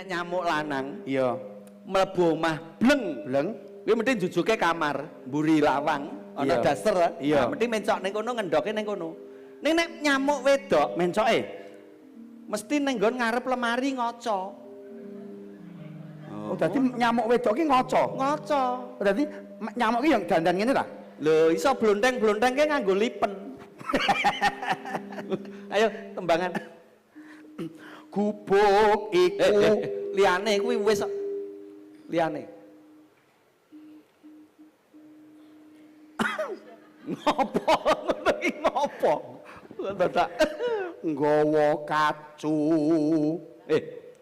nek nyamuk lanang Iya. mlebu omah bleng. Bleng. Kuwi mesti jujuke kamar, mburi lawang, ana Iya. daster. Iya. Mesti mencok ning kono ngendoke ning kono. Ning nek nyamuk wedok Mencoke. mesti ning nggon ngarep lemari ngoco. Oh, dadi nyamuk wedok ki ngoco. Ngoco. Dadi nyamuk ki yang dandan ngene ta? Lho, iso blonteng-blontengke nganggo lipen. Ayo tembangan. Gubuk iku Liyane kuwi wis liyane. Ngopo? Ngono iki ngopo? Dadak nggawa kacu.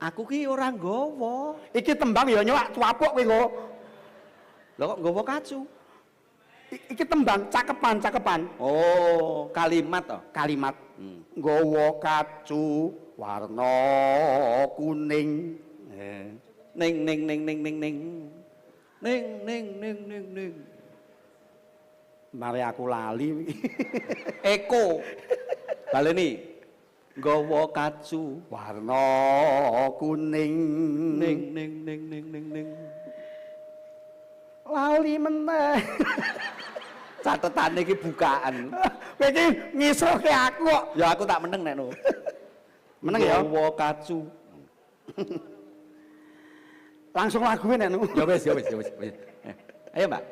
Aku ki ora nggawa. Iki tembang ya nyowak tuapuk kowe kok. Lah kok nggawa kacu? Iki tembang cakepan. Oh, kalimat toh. Kalimat nggawa kacu warna kuning. Ning ning ning ning ning ning. Ning ning ning ning ning. Mari aku lali. Eko. Baleni. Nggawa kacu Warna kuning. ning ning ning ning ning ning. Lali meneh. Catetane iki bukaan. Kowe iki ngisroke aku kok. Ya aku tak meneng nek no. Meneng ya. Nggawa kacu. Langsung lagu nek nu. Ya wis. Ayo, Mbak.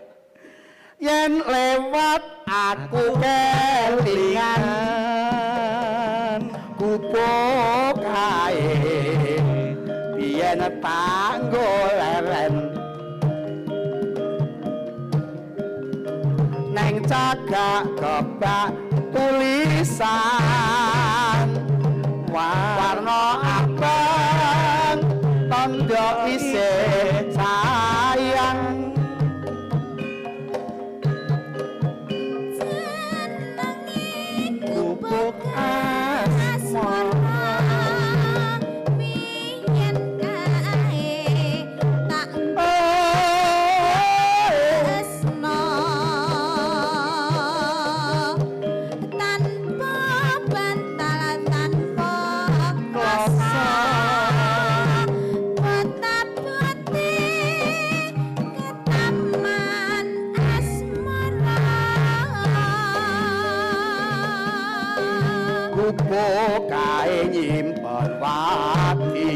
Yen lewat aku kelingan gubuk kae biyen tanggo leren neng cagak kebak tulisan warna abang tondo isih sayang gubuk asmara biyen kae tak tresno tanpa bantal tanpa kuasa kota-kota ke taman asmara gubuk kae nyimpen wati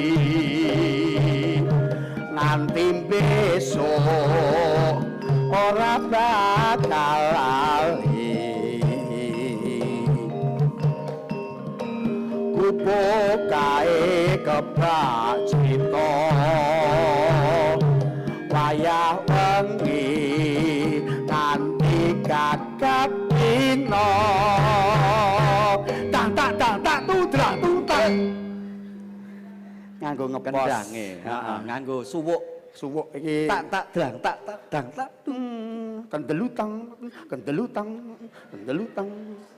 nganti besok ora bakal lali gubuk kae kebak cita wayah wengi nganti kakak dina tak tudrak tutak nganggo ngepos Kendange, heeh, nganggo suwuk. suwuk iki Tak drang tak dang tak kendelutang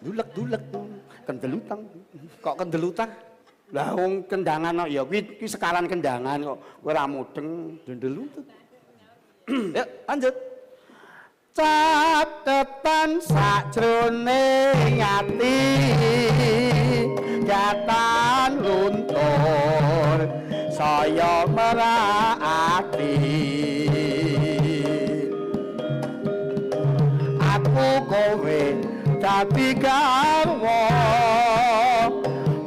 dulek kendelutang kok kendelutang lah wong kendangan kok ya kuwi sekalan kendangan kok kowe ora mudeng dendelutut. Ya, lanjut. catetan sajroning ati jatan luntur saya merati aku kowe dadi garwa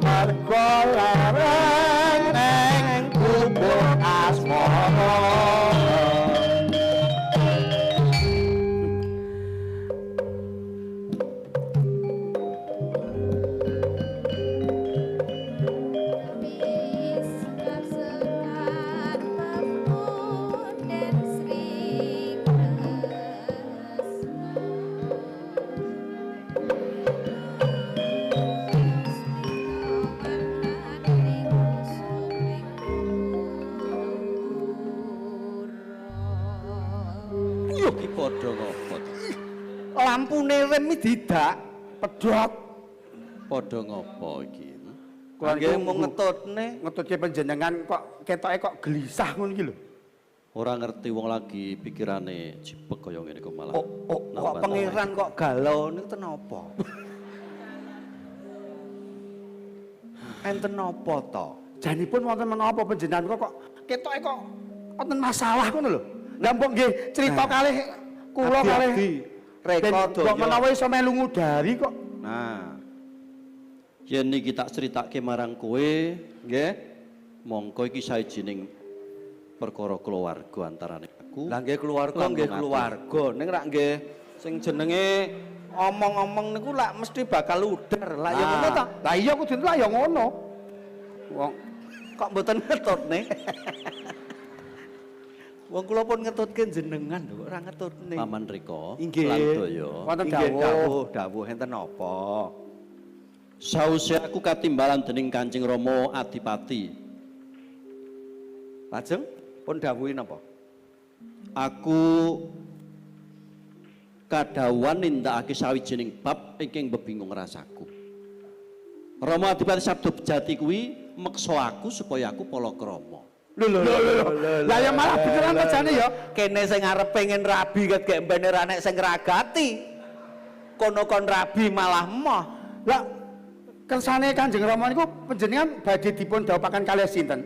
mergo lereng ning gubuk asmara Sikap sekat pemuda Sri Yuh, iki padha ngopo? Lampune rem iki didak pedhot padha ngopo iki? Kula Nggih niku mung ngetutne. ngetutke panjenengan kok ketoke kok gelisah ngono iki lho. Ora ngerti wong lagi pikirane jipek kaya ngene kok malah. Kok nambah pangeran kok galau niku ten apa? Enten apa to? Janipun wonten menapa panjenengan kok ketoke kok wonten masalah ngono lho. Lah mbok nggih crita kalih kula kalih Reka kok daya. menawa iso melu ngudari kok. Nah, Yen iki tak critakake marang kowe, nggih. mongko iki sawijining perkara keluarga antarane aku. Lah nggih keluarga Lan nggih wong keluarga. Ning rak nggih sing jenenge omong-omong niku lak mesti bakal udar. Lah ya ngono ta? Lah iya kudu lah ya ngono. Wong kok mboten ngetutne. Wong kula pun ngetutke jenengan lho, ora ngetutne. Paman Rika Inggih. lan Daya. Wonten Inggih dawuh. dawuh enten apa? Sause aku katimbalan dening Kanjeng Rama Adipati. Lajeng pun dawuhi napa? Aku kadhawuhan nindakake sawijining bab ingkang bebingung rasaku. Rama Adipati Sabda Bejati kuwi meksa aku supaya aku palakrama. Lho. Lah ya malah beneran rajane ya. Kene sing arep pengen rabi ket gek mbene ra nek sing ngragati. Kono kon rabi malah emoh. Lah kersane Kanjeng Rama niku panjenengan badhe dipun dhawuhaken kalih sinten?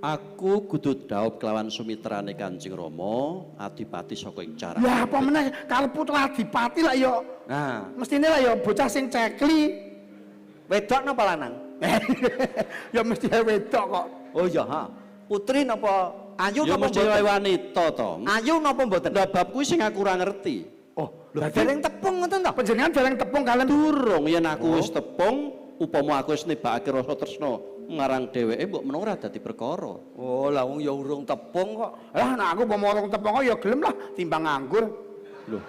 Aku kudu dhawuh kelawan sumitrane Kanjeng Rama Adipati saka ing cara. Ya apa meneh kalau putra Adipati lah ya Nah, mestine lah ya bocah sing cekli. wedok napa lanang? Ya mesti wedok kok. Oh iya, ha. Putri napa ayu Ya napa mesti mboten? wanita to. Ayu napa mboten? Lah bab kuwi sing aku ora ngerti. Oh, lho Dereng tepung ngoten ta? panjenengan dereng tepung kalian Durung yen aku wis tepung, upama aku wis nibakake rasa tresna marang dheweke mbok menawa ora dadi perkara. Oh, lah wong ya urung tepung kok. Lah nek aku pomorong tepung ya gelem lah timbang nganggur. Lho.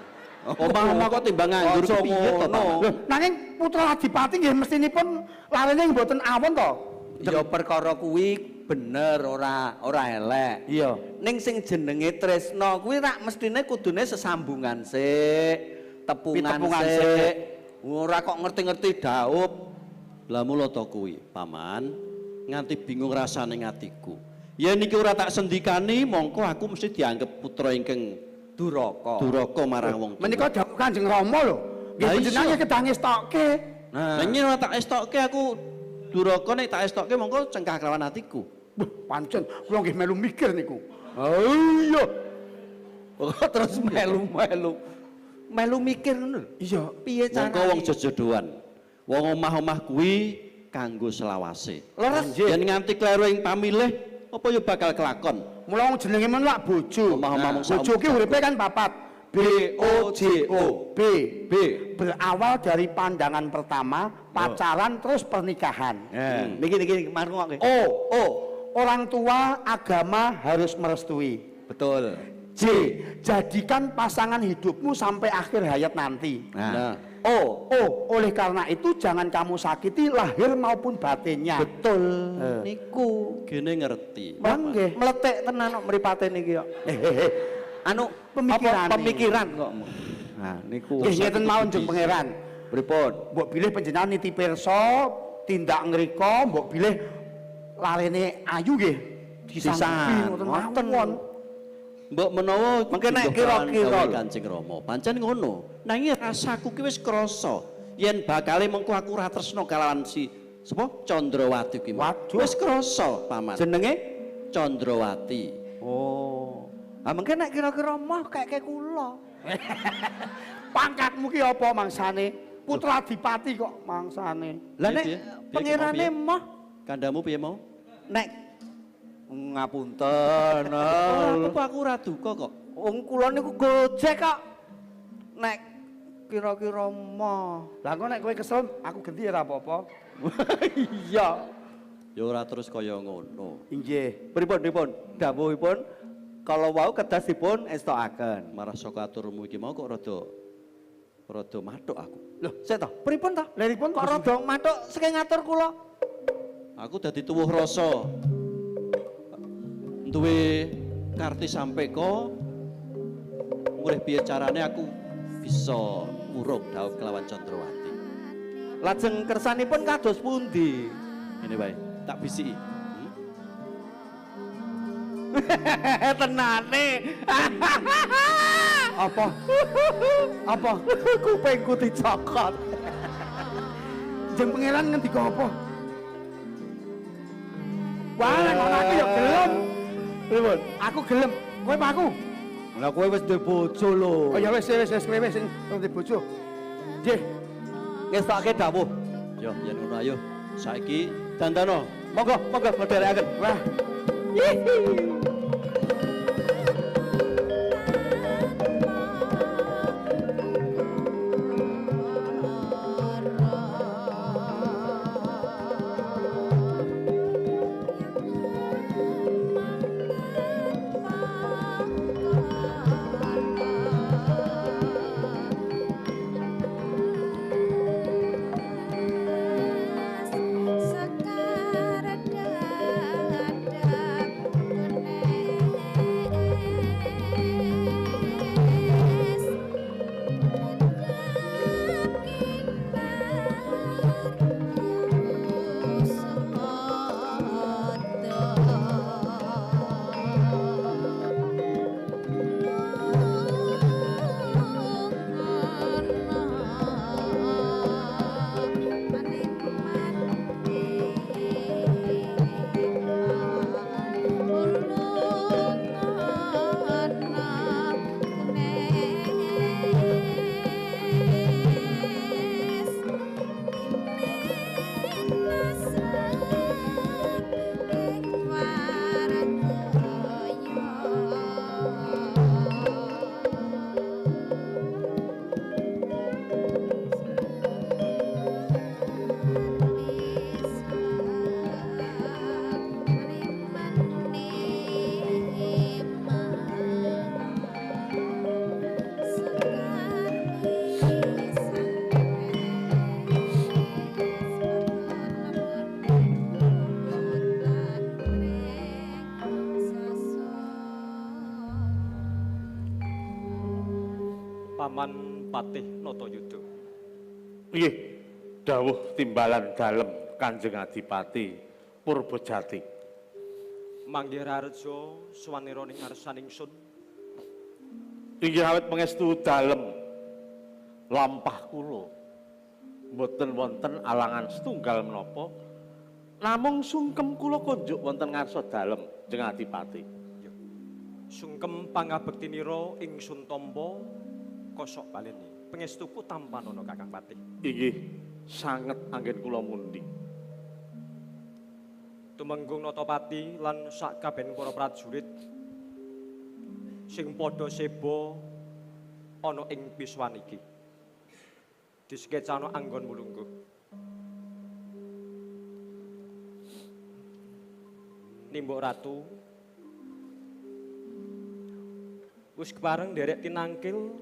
Omah-omah kok timbang nganggur Aja piye to, ngono. Paman? Lho, nanging putra Adipati nggih mestinipun larene mboten awon to. Ya perkara kuwi bener ora elek. Iya. Ning sing jenenge tresna kuwi rak mestine kudune sesambungan sik, tepungan Pitepungan sik. Ora kok ngerti-ngerti dhaup. Lah mula to kuwi, Paman, nganti bingung rasane atiku. Yen iki ora tak sendikani, mongko aku mesti dianggep putra ingkang Duraka. duraka marang wong tuwa. Menika dawuh Kanjeng Rama lho. Nggih Lah panjenengan iya. nggih kedah ngestokke. Nah, Lah yen ora tak estokke aku duraka nek tak estokke mongko cengkah kelawan atiku. Wah, pancen kula nggih melu mikir niku. Oh iya. kok terus melu-melu. Melu mikir ngono lho. Iya. Piye Mongko carane? wong jejodohan. Wong omah-omah kuwi kanggo selawase. Leres. Yen nganti kleru ing pamilih, apa ya bakal kelakon? Mula wong jenenge men lak bojo. Omah-omah wong sak Bojo ki uripe kan papat. B O J O B berawal dari pandangan pertama, pacaran terus pernikahan. Niki marungokke. O orang tua agama harus merestui. Betul. J jadikan pasangan hidupmu sampai akhir hayat nanti. Nah, O oleh karena itu jangan kamu sakiti lahir maupun batinnya. Betul. Niku. gene ngerti. Mangke. Meletek tenan kok mripate niki kok. Anu Pemikiran apa, pemikiran kok. Nah, niku. Nggih ngeten mawon jeng pangeran. Pripun? Mbok bilih panjenengan niti pirsa tindak ngrika, mbok bilih larene ayu nggih disanggupi ngoten mawon. Mbok menawa Mengke nek kira-kira kira-kira. Kanjeng Rama, pancen ngono. Nanging rasaku ki wis krasa yen bakale mengko aku ora tresna kalawan si sapa Candrawati ki. Waduh. Wis krasa, Paman. Jenenge? Candrawati. Oh. Ah mengke nek kira-kira moh kayak kula. Pangkatmu ki apa mangsane? Putra Adipati kok mangsane. Lah Piye, nek piye? Piye, pangerane piye? moh Kandamu piye mau? nek ngapunten. Apa aku ora duka kok? Wong kula niku gojek kok. Nek kira-kira moh. Lah kok nek kowe kesel aku ganti ora apa-apa. Iya. Ya ora terus kaya ngono. Inggih. Pripun dawuhipun kalau wau kedas dipun estokaken. Marah saka aturmu iki mau kok rada mathuk aku. Loh, sik to. Pripun to? Liripun Kok rada mathuk saking ngatur kula? Aku dadi tuwuh rasa. Duwe karti sampeka. Mulih piye carane aku bisa urung dawuh kelawan Candrawati. Lajeng kersanipun kados pundi? Ini wae, tak bisiki. Tenane. apa? Apa? Kupingku dicokot. Jeng pangeran ngendika apa? Wah, nek ngono aku ya gelem. Pripun? Aku gelem. Kowe apa aku? Lah kowe wis duwe bojo lho. Oh ya wis kowe wis sing di bojo. Nggih. Ngestokke dawuh. Yo, yen ngono ayo. Saiki dandano. Monggo, monggo nderekaken. Wah. Sekar Paman Patih Natayuda. Nggih, dawuh timbalan dalem Kanjeng Adipati Purbajati. Manggih rareja swanira ning ngarsaning sun. Inggih awet pangestu dalem lampah kula. Mboten wonten alangan setunggal menapa. Namung sungkem kula konjuk wonten ngarsa dalem Kanjeng Adipati. Sungkem pangabektinira ing sun tampa kosok baleni. Pengestuku tampanana Kakang Patih. Inggih, sanget anggen kula mundi. Tumenggung Natapati lan sak kabèn para prajurit sing padha seba ana ing piswan iki. Disekecana anggon mulungguh. Nimbuk Ratu wis kepareng nderek tinangkil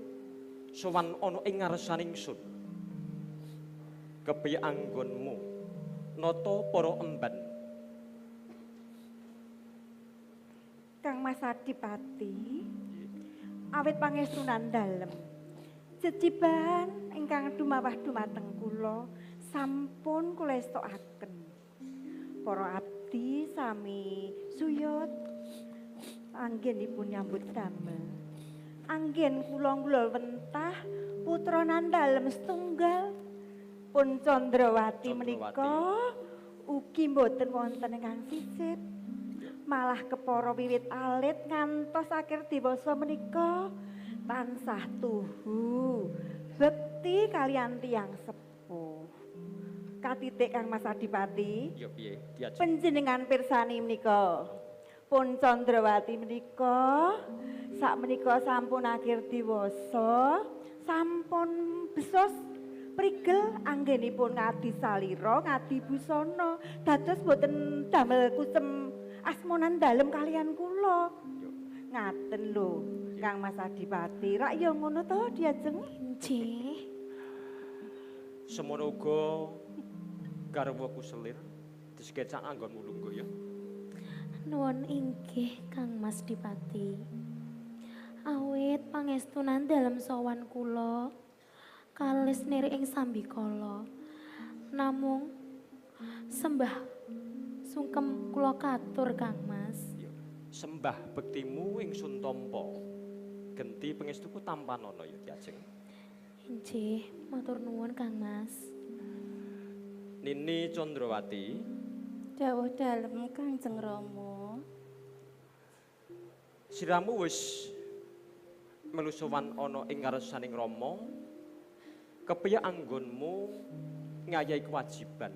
sowan ana ing ngarsaning sun. Kepiye anggonmu nata para emban. Kang Mas Adipati, awit pangestunan dalem. Jejibaan ingkang dumawah dumateng kula sampun kula estokaken. Para abdi sami suyut anggenipun nyambut damel. Anggen kula wentah putra nandalem setunggal pun Candrawati menika ugi mboten wonten ingkang sisip. Malah kepara wiwit alit ngantos akhir dewasa menika tansah tuhu bekti kalian tiyang sepuh. Katitik Kang Mas Adipati, Ya piye? Diajeng. panjenengan pirsani menika pun Candrawati menika sakmenika sampun akhir dewasa, sampun besos prigel anggenipun ngadi salira, ngadi busana, dados boten damel kusem asmonan dalem kalian kula. Ngaten lho, Kang Mas Adipati. Rak ya ngono to diajeng? Nggih. Semono uga garwaku selir disekecak anggon mulungguh ya. Nuwun inggih Kang Mas Dipati. Awit pangestunan dalem sowan kula kalis niri ing sambikala. Namung sembah sungkem kula katur Kang Mas. Sembah bektimu ing sun tampa. Genti pengestuku tampanana ya diajeng. Inggih, matur nuwun Kang Mas. Nini Candrawati Dawuh dalem Kanjeng Rama. Siramu wis melu sowan ana ing ngarsaning Rama. Kepiye anggonmu ngayahi kewajiban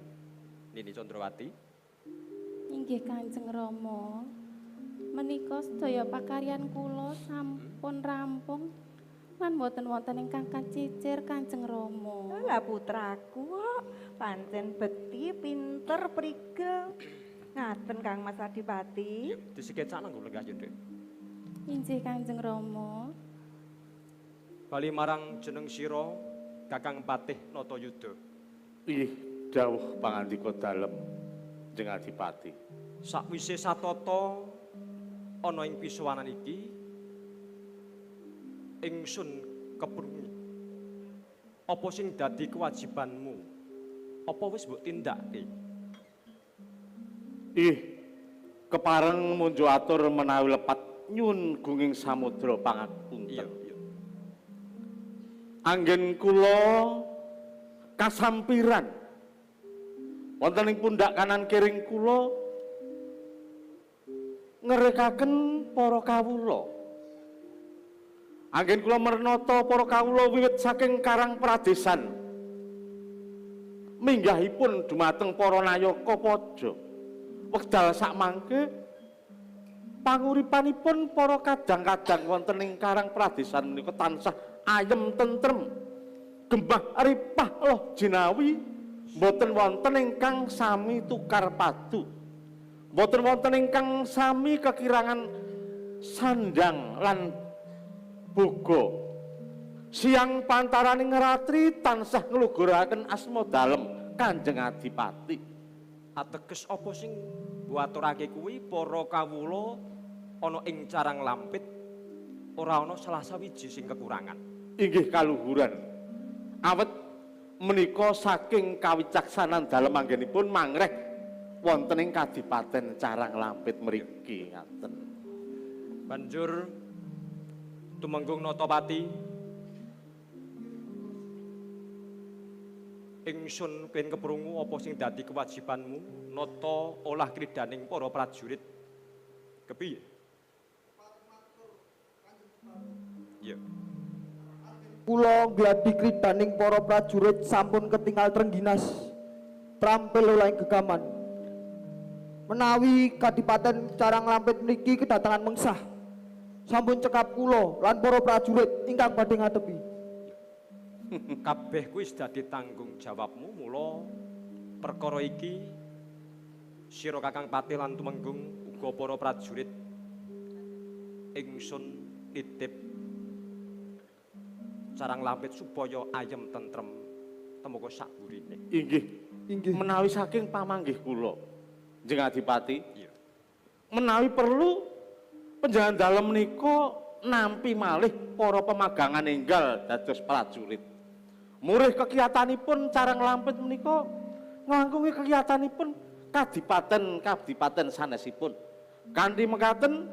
Nini Candrawati? Inggih Kanjeng Rama. Menika sedaya pakaryan kula sampun rampung lan boten wonten ingkang kacicir Kanjeng Rama. Lah putraku kok pancen bekti, pinter, prigel. Ngaten Kang Mas Adipati. Disikecana nggo lenggah Nduk. Inggih Kanjeng Rama. Bali marang jeneng sira Kakang Patih Natayuda. Ih, dawuh pangandika dalem Jeng Adipati. Sakwise satata ana ing pisuwanan iki ingsun keprungi. Apa sing dadi kewajibanmu? Apa wis mbok tindakke? Ih, kepareng munjo atur menawi lepat nyun gunging samudra pangapunten. Iya. Anggen kula kasampiran wonten ing pundak kanan kiring kula ngerekaken para kawula. Anggen kula mernata para kawula wiwit saking Karang Pradesan minggahipun dumateng para nayaka paja. Wekdal sakmangke panguripanipun para kadang-kadang wonten ing Karang Pradesan menika tansah ayem tentrem, gembah ripah loh jinawi, boten wonten ingkang sami tukar padu, boten wonten ingkang sami kekirangan sandang lan boga. Siang pantaraning ratri tansah ngluguraken asma dalem Kanjeng Adipati. Ateges apa sing mbuaturake kuwi para kawula ana ing Carang Lampit ora ana salah sawiji sing kekurangan. Inggih kaluhuran. Awet menika saking kawicaksanan dalem anggenipun mangreh wonten ing Kadipaten Carang Lampit mriki ngaten. Banjur tumenggung Natapati ingsun kenging keprungu apa sing dadi kewajibanmu nata olah kridaning para prajurit. Kepiye? Ya. Kula ngladi kridaning para prajurit sampun ketingal trengginas trampil oleh gegaman. Menawi Kadipaten Carang Lampit mriki kedatangan mengsah sampun cekap kula lan para prajurit ingkang badhe ngadepi. Kabeh kuwi wis dadi tanggung jawabmu, mula perkara iki sira Kakang Patih lan tumenggung uga para prajurit ingsun nitip Carang Lampit supaya ayem tentrem temuga sakburine. Inggih menawi saking pamanggih kula Jeng Adipati. Iya. Menawi perlu panjenengan dalem menika nampi malih para pemagangan enggal dados prajurit. Murih kegiatanipun Carang Lampit menika nglangkungi kegiatanipun kadipaten sanesipun. Kanthi mekaten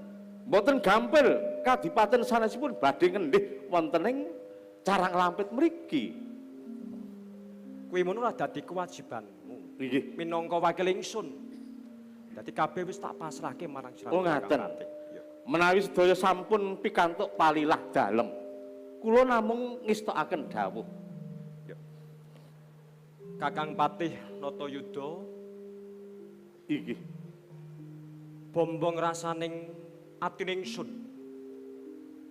boten gampil kadipaten sanesipun badhe ngendhih wonten ing Carang Lampit mriki. Kuwi mono ora dadi kewajibanmu. Nggih. Minangka wakil ingsun. Dadi kabeh wis tak pasrahke marang sira. Oh ngaten. Menawi sedaya sampun pikantuk palilah dalem, kula namung ngestokaken dawuh. Kakang Patih Natayuda Inggih. bombong rasaning atine ingsun.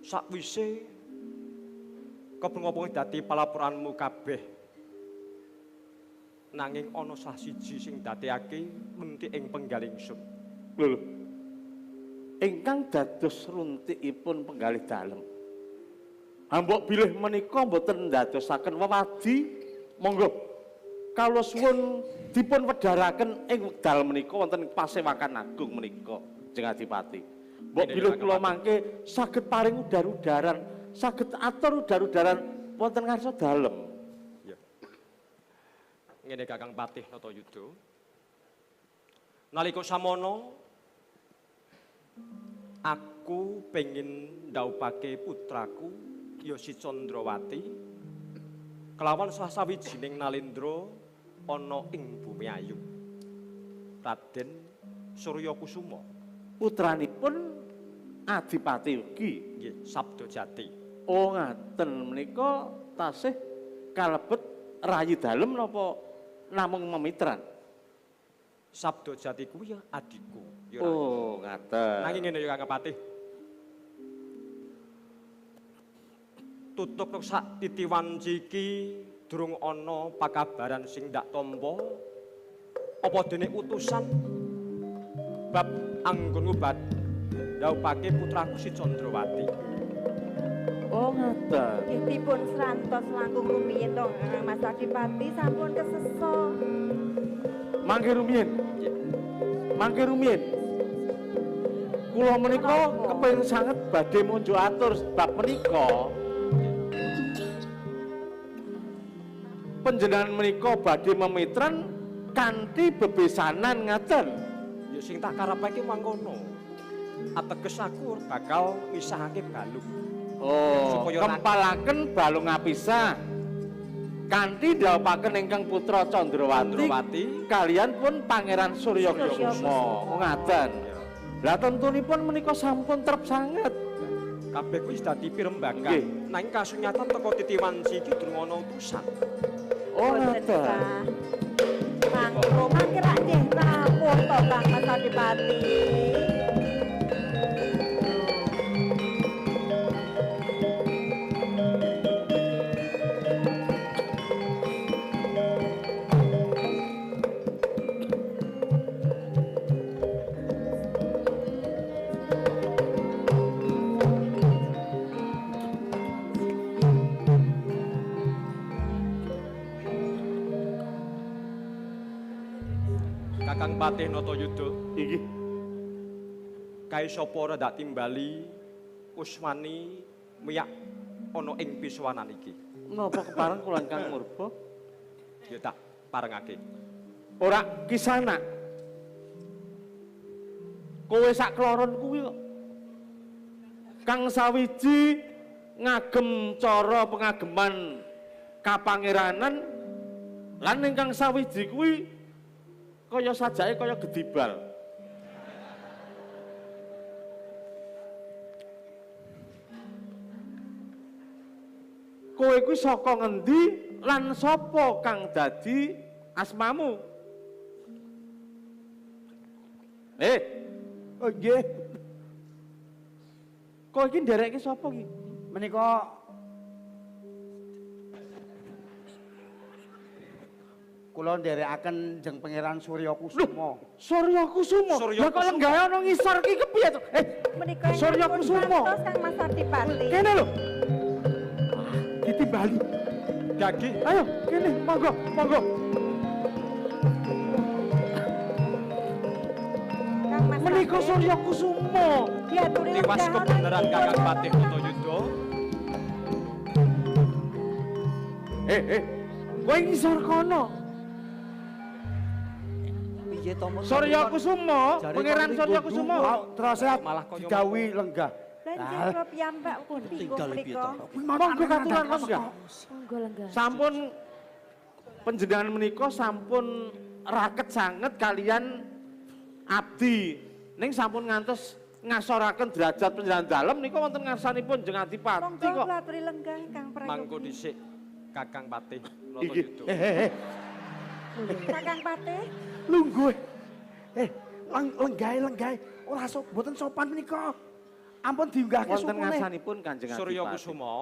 Sakwise kepengopo dadi palaporanmu kabeh. Nanging ana salah siji sing dadekake menti ing penggal ingsun. Lho. Ingkang dados runtikipun penggalih dalem. Mbok bilih menika mboten ndadosaken wewadi, monggo kula suwun dipun wedharaken ing wekdal menika wonten Pasewakan Agung menika, Jeng Adipati. Mbok bilih kula mangke saged paring udar-udaran, saged atur udar-udaran wonten ngarsa dalem. Ya. Ngene Kakang Patih Natayuda. Nalika samono aku pengin ndhawuhake putraku ya si Candrawati kelawan salah sawijining nalendra ana ing bumi ayu. Raden Surya Kusuma. Putranipun Adipati ugi. Nggih, Sabda Jati. Oh ngaten menika tasih kalebet rayi dalem napa namung memitran? Sabda Jati kuwi ya adikku. Ya Oh ngaten. nanging ngene ya Kang Patih. Tutuk sak titiwanci iki durung ana pakabaran sing ndak tampa apa dene utusan bab anggonku bad ndhawuhake putraku si Candrawati. Oh ngaten. Nggih dipun srantos langkung rumiyin to Kang Mas Adipati sampun kesesa. Mangke rumiyin. Mangke rumiyin. Kula menika kepengin sanget badhe munjuk atur bab menika. Panjenengan menika badhe memitran kanthi bebesanan ngaten. Ya sing tak karepake mangkono. Ateges aku bakal misahake balung. Oh, Supaya kempalaken balung apisah. Kanthi ndhawuhaken ingkang putra Candrawati kalian pun Pangeran Surya Kusuma. Oh ngaten. Lah tentunipun menika sampun trep sanget. Kabeh kuwi wis dadi pirembagan. Nggih. Nanging kasunyatan teko titiwanci iki durung ana utusan. Oh Boten ngaten. sah. Mangko mangke rak nggih rampung to Kang Mas Adipati. Kakang Patih Natayuda, Inggih. kae sapa ora ndak timbali Kuswani miyak ana ing piswanan iki. Napa kepareng kula Kang Murba? Ya tak parengake. Ora kisana. Kowe sak kloron kuwi kok. Kang sawiji ngagem cara pengageman kapangeranan lan ingkang sawiji kuwi kaya sajake kaya gedibal. Kowe kuwi saka ngendi lan sapa kang dadi asmamu? Oh nggih. Kowe iki ndereke sapa iki? Menika kula nderekaken Jeng Pangeran Surya Kusuma. Surya Kusuma. Lah kok lenggahe ana ngisor iki kepiye to? Menika Surya ingkang Kusuma. srantos Kang Mas Adipati. Kene lho. Ditimbali. Gagi, Ayo, kene, monggo, monggo. Kang Mas Menika Adipati. Surya Kusuma. Diaturi tiwas lenggah kebenaran ana Kakang dipun Patih Natayuda. Kowe ngisor kono. Piye to Mas? Surya Kusuma, Jare Pangeran kok Surya ning Kusuma. Terus Malah kaya digawi lenggah. Lan jaga piyambak pundi Tinggal piye menika. to? Monggo katuran Mas ya. Monggo lenggah. Sampun panjenengan menika sampun raket sanget kalian abdi. Ning sampun ngantos ngasoraken derajat panjenengan dalem nika wonten ngarsanipun Jeng Adipati Monggo kok. kula aturi lenggah Kang Mangko Prayogi. dhisik Kakang Patih Inggih. Natayuda. Kakang Patih. Lungguh. Lenggahe. Ora mboten sopan menika. Ampun diunggahke Wonten supune. ngarsanipun Kanjeng Adipati. Surya Kusuma,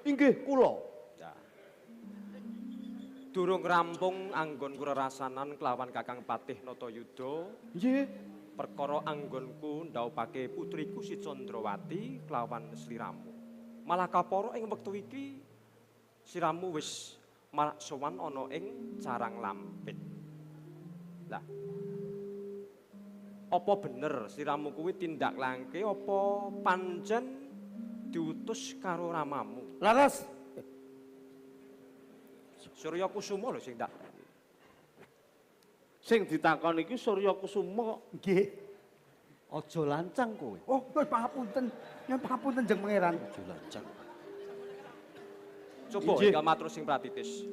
Inggih kula. durung rampung anggonku rerasanan kelawan Kakang Patih Natayuda. Nggih. Perkara anggonku ndhawuhake putriku si Candrawati kelawan sliramu. Malah kapara ing wektu iki sliramu wis marak sowan ana ing Carang Lampit. Lah. Apa bener sliramu kuwi tindak langke apa pancen diutus karo ramamu? Laras. Surya Kusuma lho sing tak. Sing ditakon iki Surya Kusuma kok. Nggih. Aja lancang kowe. Oh, pangapunten. Nyuwun pangapunten Jeng Pangeran. Aja lancang. Coba Injih. ingkang matur sing pratitis.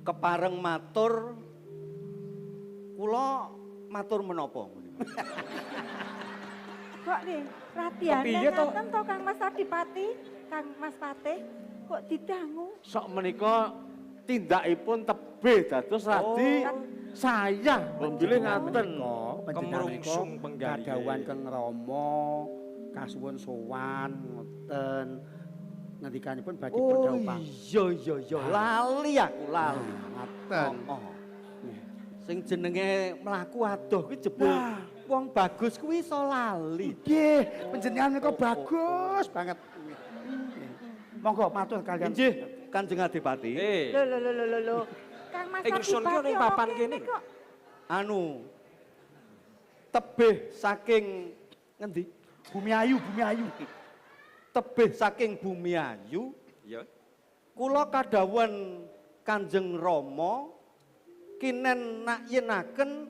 kepareng matur kula matur menapa Kok nih, latihan Kepiye to? ngaten to Kang Mas Adipati, Kang Mas Patih, kok didangu? Sok menika tindakipun tebih dados radi saya memilih ngaten. Kemrungsung penggali. Kadawan Kang Rama kasuwun sowan ngoten. Ngendikanipun badhe oh padha iya lali aku lali ngaten. Sing jenenge mlaku adoh kuwi jebul wong bagus kuwi iso lali. Nggih, panjenengan menika bagus banget. Monggo matur kalian. Inggih, Kanjeng Adipati. Lho. Kang Mas Ingsun ki Adipati ning ana papan kene kene. kok. Anu tebih saking ngendi? Bumi Ayu. Tebih saking Bumi Ayu. Ya. Kula kadhawuhan Kanjeng Rama kinen nakyenaken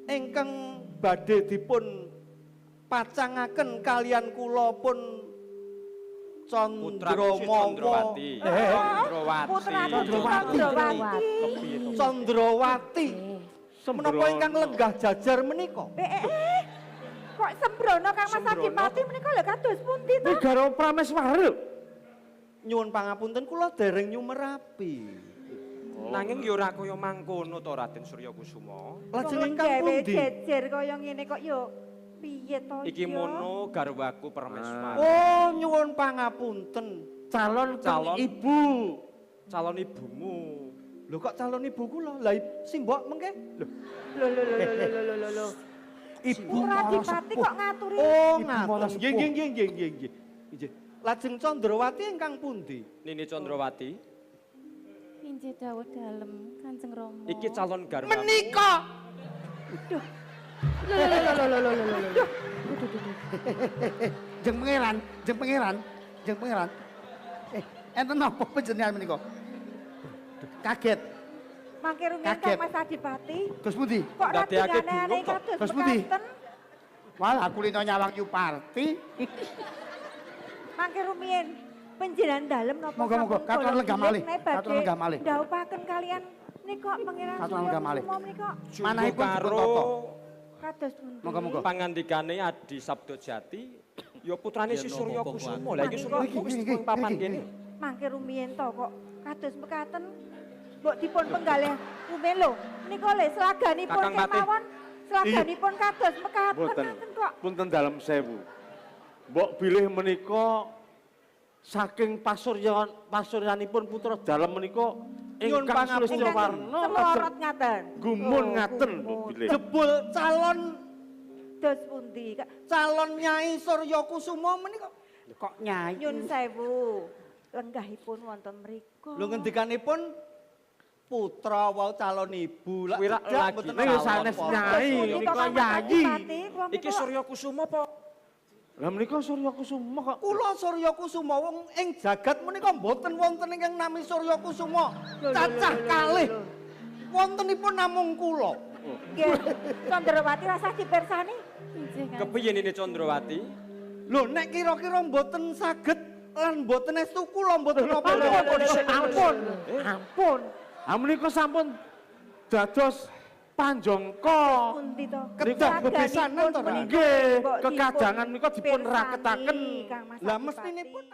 ingkang badhe dipun pacangaken kalian kula pun Putraku si Candramawa Candrawati. Putraku Candrawati. Candrawati. Menapa ingkang lenggah jajar menika? Kok sembrono Kang Mas Sembrono. Adipati menika lho kados pundi to? Negara Prameswara. Nyuwun pangapunten kula dereng nyumerapi. Nanging ya ora kaya mangkono to Raden Suryakusuma. Lajeng ingkang pundi? Jejer kaya ngene kok yo piye to? Iki mono garwaku Permeswari. Oh, nyuwun pangapunten. Calon ibu. Calon ibumu. Lho kok calon ibu kula? Lah simbok mengke? Lho. Ibu Adipati kok ngaturi? Oh, Ibu Mala ngaten. Sepuh. Nggih. Nggih. Lajeng Candrawati ingkang pundi? Nini Candrawati, Injih dawuh dalem Kanjeng Rama. iki calon garwamu. Menika. Lho. Jeng pangeran. Enten napa panjenengan menika? Kaget. Mangke rumiyin Kaget. Kang Mas Adipati. Terus pundi? Kok Ndadekake radikane bingung kok. kados Terus pundi? mekaten? Wah, aku lino nyawang yu party. Mangke rumiyin panjenengan dalem napa Moga-moga, sampun katon kula lenggah malih, bilih badhe katon lenggah malih. ndhawuhaken kalian nika pangeran Katon lenggah malih. Suryakusuma menika Manahipun dipun karo tata. kados pundi? Moga-moga. pangandikane Adi Sabdojati, ya putrane si Suryakusuma. Lah iki Iki, Suryakusuma wis ning papan kene. Mangke rumiyin to kok kados mekaten mbok dipun penggalih rumiyin lho. Nika le selaganipun Kakang Patih. kemawon selaganipun kados mekaten Mboten. ngaten kok. Punten dalem sewu. Mbok bilih menika saking pasuryanipun putra dalem menika Nyuwun ingkang pangapunten. Sulistya Warna Semlorot ngaten. gumun Oh, ngaten gumun. mbok bilih. Jebul calon Dos pundi? calon Nyai Suryakusuma menika. Kok nyai? Nyun sewu. Lenggahipun wonten mriku. Lho ngendikanipun putra wau calon ibu. Lah Wirak cedak lagi. mboten Ning apa-apa. sanes nyai Pundi to menika Kang Mas yayi. Adipati? Kula Iki menika- Suryakusuma apa? Lah menika Suryakusuma kok. Kula Suryakusuma wong ing jagat menika mboten wonten ingkang nami Suryakusuma. Cacah kalih. Wontenipun namung kula. Nggih. Candrawati rasah dipirsani. Injih Kanjeng. Kepiye Nini Candrawati? Lho nek kira-kira mboten saged lan mboten estu kula mboten Ampun, napa-napa. ampun. Ah menika sampun dados panjangka. Pundi to? Kedah bebesanan to, Ra? Nggih, kekadangan menika dipun raketaken. Kang Mas Lah Adipati. mestinipun